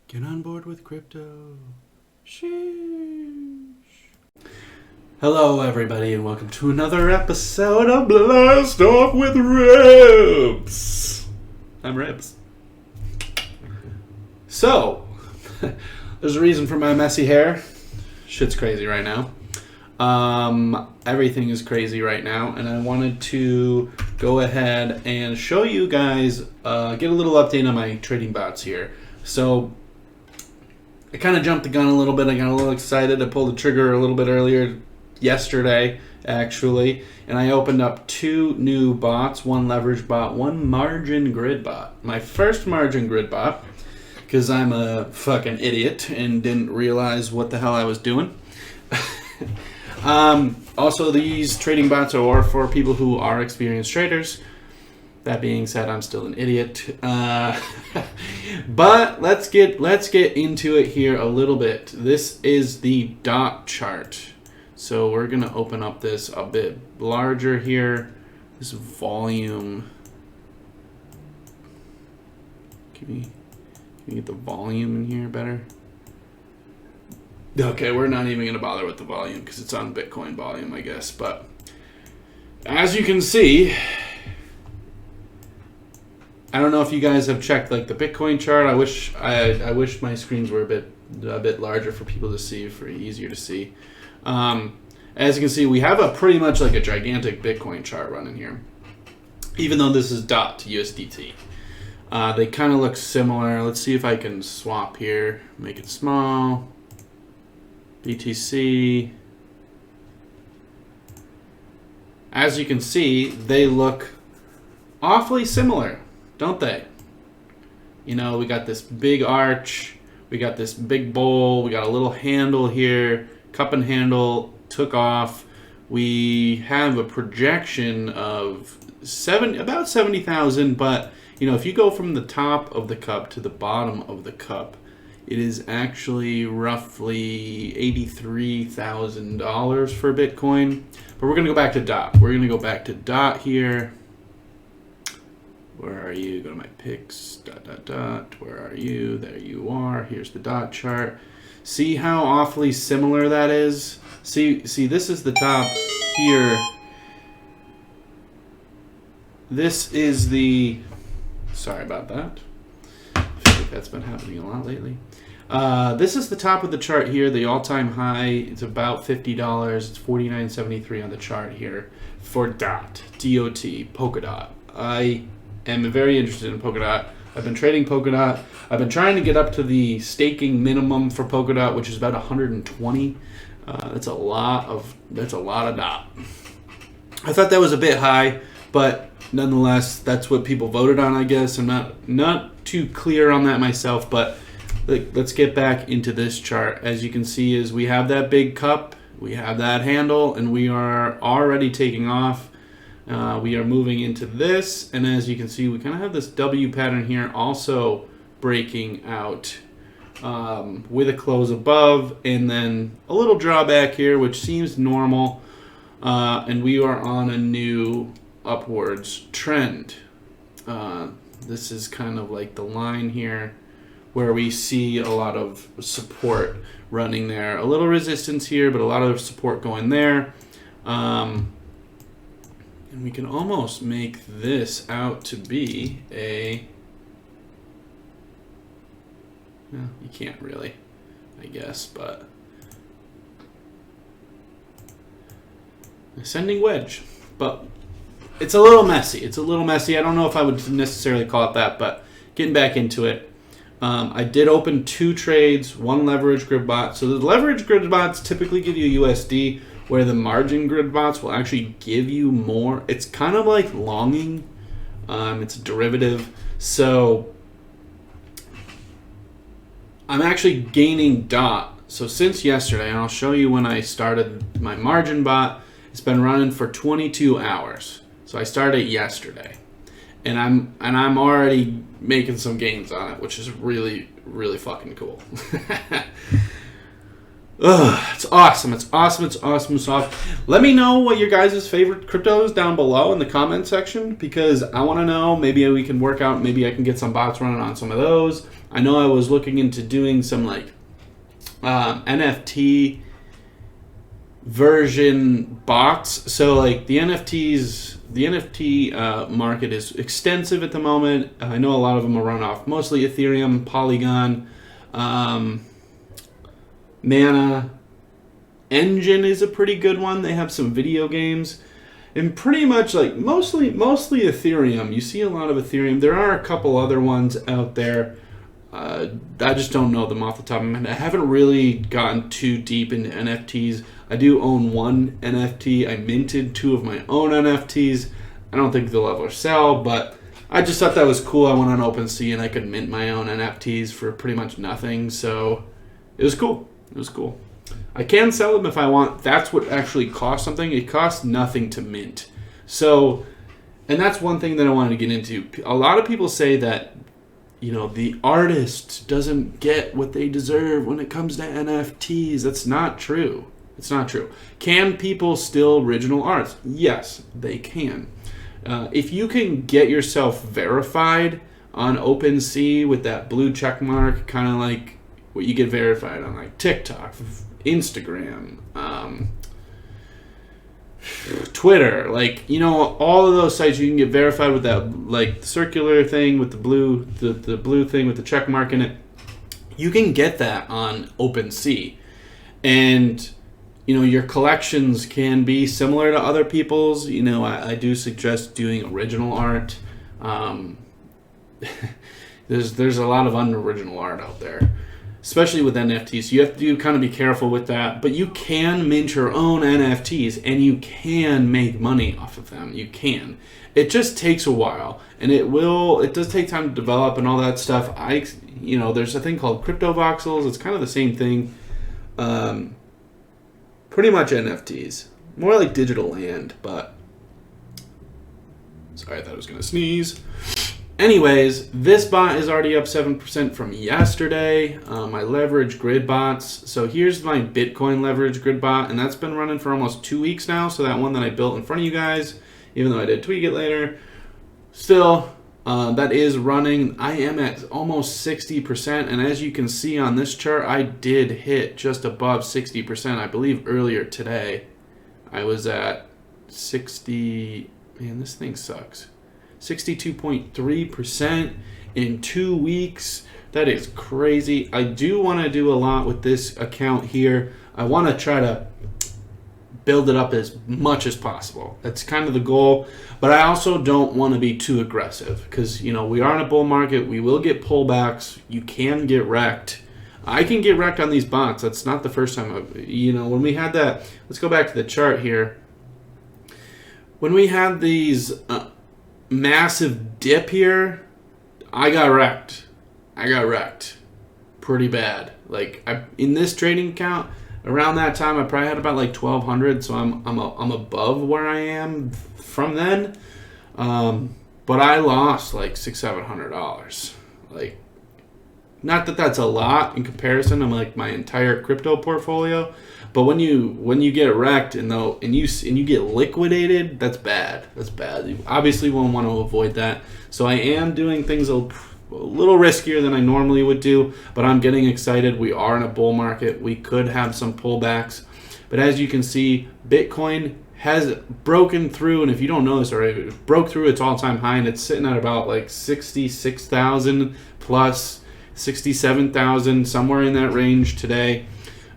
Get on board with crypto. Sheesh. Hello, everybody, and welcome to another episode of Blast Off with Ribs. I'm Ribs. So, there's a reason for my messy hair. Shit's crazy right now. Everything is crazy right now, and I wanted to go ahead and show you guys, get a little update on my trading bots here. So, I kind of jumped the gun a little bit. I got a little excited. I pulled the trigger a little bit earlier yesterday, actually, and I opened up two new bots, one leverage bot, one margin grid bot. My first margin grid bot, because I'm a fucking idiot and didn't realize what the hell I was doing. Also, these trading bots are for people who are experienced traders. That being said, I'm still an idiot. But let's get into it here a little bit. This is the dot chart. So we're gonna open up this a bit larger here. This volume. Can we get the volume in here better? Okay, we're not even gonna bother with the volume because it's on Bitcoin volume, I guess. But as you can see, I don't know if you guys have checked like the Bitcoin chart. I wish my screens were a bit larger for people to see, for easier to see. As you can see, we have a pretty much like a gigantic Bitcoin chart running here, even though this is DOT USDT. They kind of look similar. Let's see if I can swap here, make it small. BTC. As you can see, they look awfully similar, don't they? You know, we got this big arch, we got this big bowl, we got a little handle here, cup and handle took off. We have a projection of about 70,000, but you know, if you go from the top of the cup to the bottom of the cup, it is actually roughly $83,000 for Bitcoin. But we're gonna go back to DOT. We're gonna go back to DOT here. Where are you? Go to my picks. Dot. Where are you? There you are. Here's the dot chart. See how awfully similar that is? See, this is the top here. This is the... Sorry about that. I feel like that's been happening a lot lately. This is the top of the chart here. The all-time high, it's about $50. It's $49.73 on the chart here for DOT. D-O-T. Polkadot. I am very interested in Polkadot. I've been trading Polkadot. I've been trying to get up to the staking minimum for Polkadot, which is about 120. That's a lot of DOT. I thought that was a bit high, but nonetheless, that's what people voted on, I guess. I'm not too clear on that myself, but let's get back into this chart. As you can see, is we have that big cup, we have that handle, and we are already taking off. We are moving into this, and as you can see, we kind of have this W pattern here also breaking out with a close above, and then a little drawback here, which seems normal, and we are on a new upwards trend. This is kind of like the line here where we see a lot of support running there. A little resistance here, but a lot of support going there. And we can almost make this out to be a... No, you can't really, I guess, but... Ascending wedge. But it's a little messy. I don't know if I would necessarily call it that, but getting back into it. I did open two trades, one leverage grid bot. So the leverage grid bots typically give you USD, where the margin grid bots will actually give you more. It's kind of like longing. It's a derivative. So I'm actually gaining DOT. So since yesterday, and I'll show you when I started my margin bot, it's been running for 22 hours. So I started yesterday. And I'm already making some gains on it, which is really, really fucking cool. It's awesome. Let me know what your guys' favorite cryptos down below in the comment section, because I want to know. Maybe we can work out. Maybe I can get some bots running on some of those. I know I was looking into doing some like NFT version bots. So like the NFT market is extensive at the moment. I know a lot of them are run off mostly Ethereum, Polygon, Mana. Engine is a pretty good one. They have some video games. And pretty much like mostly Ethereum. You see a lot of Ethereum. There are a couple other ones out there. I just don't know them off the top of my head. I haven't really gotten too deep into NFTs. I do own one NFT. I minted 2 of my own NFTs. I don't think they'll ever sell, but I just thought that was cool. I went on OpenSea and I could mint my own NFTs for pretty much nothing. So it was cool. It was cool. I can sell them if I want. That's what actually costs something. It costs nothing to mint. So, and that's one thing that I wanted to get into. A lot of people say that, you know, the artist doesn't get what they deserve when it comes to NFTs. That's not true. It's not true. Can people steal original art? Yes, they can. If you can get yourself verified on OpenSea with that blue check mark, kind of like what you get verified on like TikTok, Instagram, Twitter, like, you know, all of those sites you can get verified with that like circular thing with the blue thing with the check mark in it. You can get that on OpenSea, and you know your collections can be similar to other people's. You know, I do suggest doing original art. There's a lot of unoriginal art out there, especially with NFTs. So you have to kind of be careful with that. But you can mint your own NFTs, and you can make money off of them. You can. It just takes a while, and it does take time to develop and all that stuff. There's a thing called crypto voxels. It's kind of the same thing. Pretty much NFTs. More like digital land, but... Sorry, I thought I was going to sneeze. Anyways, this bot is already up 7% from yesterday. My leverage grid bots. So here's my Bitcoin leverage grid bot, and that's been running for almost 2 weeks now. So that one that I built in front of you guys, even though I did tweak it later, still, that is running. I am at almost 60%, and as you can see on this chart, I did hit just above 60%. I believe earlier today, I was at 60. Man, this thing sucks. 62.3% in 2 weeks. That is crazy. I do want to do a lot with this account here. I want to try to build it up as much as possible. That's kind of the goal. But I also don't want to be too aggressive because, you know, we are in a bull market. We will get pullbacks. You can get wrecked. I can get wrecked on these bots. That's not the first time. When we had that, let's go back to the chart here. When we had these massive dip here, I got wrecked. Pretty bad. Like in this trading account, around that time I probably had about like 1,200, so I'm above where I am from then. But I lost like $600-700. Like, not that that's a lot in comparison to like my entire crypto portfolio, but when you get wrecked and you get liquidated, that's bad. That's bad. You obviously won't want to avoid that. So I am doing things a little riskier than I normally would do, but I'm getting excited. We are in a bull market. We could have some pullbacks. But as you can see, Bitcoin has broken through, and if you don't know this already, it broke through its all-time high, and it's sitting at about like 66,000 plus 67,000, somewhere in that range today.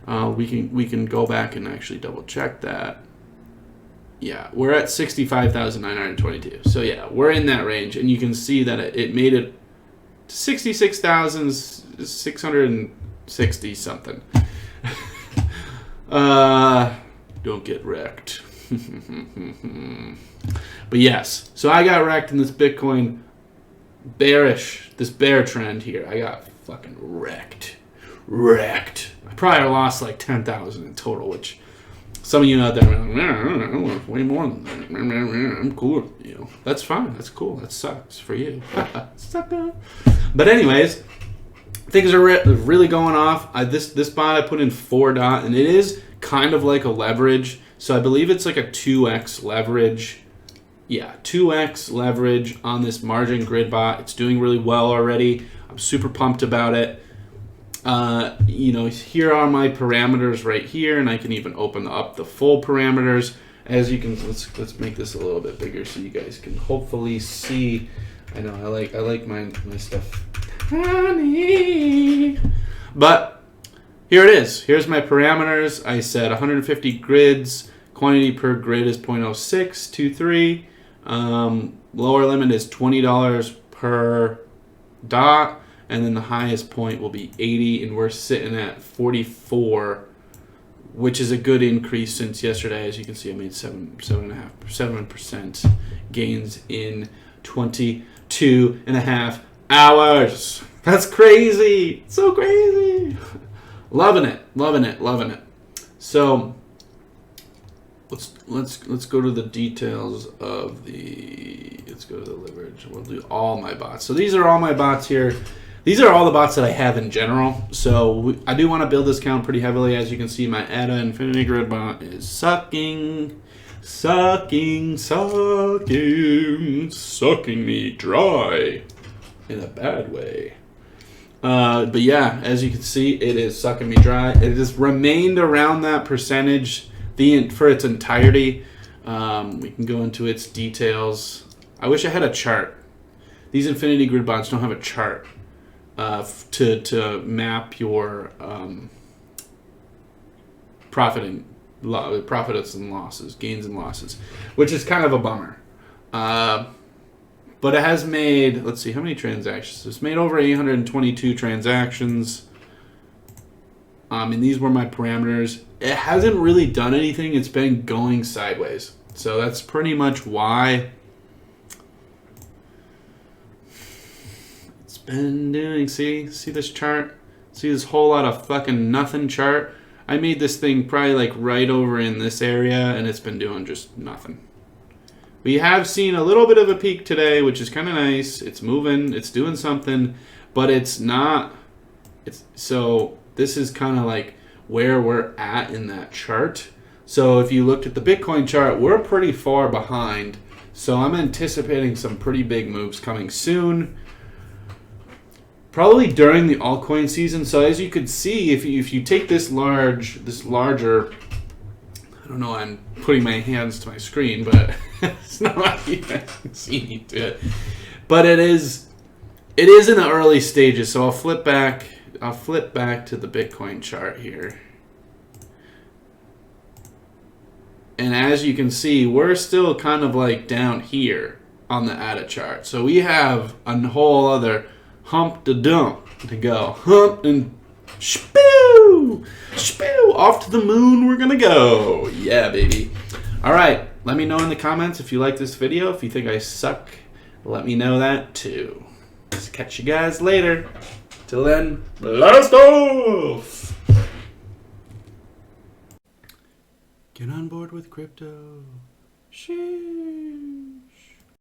We can go back and actually double check that. Yeah, we're at 65,922. So yeah, we're in that range, and you can see that it made it 66,660 something. Don't get wrecked. But yes, so I got wrecked in this Bitcoin bear trend here. I got fucking wrecked. I probably lost like 10,000 in total, which some of you out there are like, way more than that. I'm cool. You know, that's fine. That's cool. That sucks for you. Sucker. But anyways, things are really going off. This bot I put in 4 dot, and it is kind of like a leverage. So I believe it's like a 2x leverage. Yeah, 2x leverage on this margin grid bot. It's doing really well already. I'm super pumped about it. You know, here are my parameters right here, and I can even open up the full parameters. As you can, let's make this a little bit bigger so you guys can hopefully see. I know I like my stuff. Honey. But here it is. Here's my parameters. I said 150 grids. Quantity per grid is 0.0623. Lower limit is $20 per dot, and then the highest point will be 80, and we're sitting at 44, which is a good increase since yesterday. As you can see, I made 7% gains in 22.5 hours. That's crazy. So crazy. Loving it. So let's go to the details of let's go to the leverage. We'll do all my bots. So these are all my bots here. These are all the bots that I have in general. So I do want to build this count pretty heavily. As you can see, my ADA Infinity Grid bot is sucking me dry in a bad way. But yeah, as you can see, it is sucking me dry. It has remained around that percentage for its entirety. We can go into its details. I wish I had a chart. These Infinity Grid bots don't have a chart to map your profits and losses, gains and losses, which is kind of a bummer. But it has made, let's see, how many transactions? It's made over 822 transactions. And these were my parameters. It hasn't really done anything. It's been going sideways. So that's pretty much why it's been doing. See this chart? See this whole lot of fucking nothing chart? I made this thing probably like right over in this area, and it's been doing just nothing. We have seen a little bit of a peak today, which is kind of nice. It's moving, it's doing something, but it's not. So this is kind of like where we're at in that chart. So if you looked at the Bitcoin chart, we're pretty far behind. So I'm anticipating some pretty big moves coming soon, probably during the altcoin season. So as you could see, if you take this larger, I don't know, I'm putting my hands to my screen, but it's not like you can see me do it. But it is in the early stages. So I'll flip back to the Bitcoin chart here. And as you can see, we're still kind of like down here on the ADA chart. So we have a whole other hump to dump to go. Hump and spew! Spew! Off to the moon we're gonna go. Yeah, baby. Alright, let me know in the comments if you like this video. If you think I suck, let me know that too. Just catch you guys later. Till then, blast off! Get on board with crypto. Sheesh.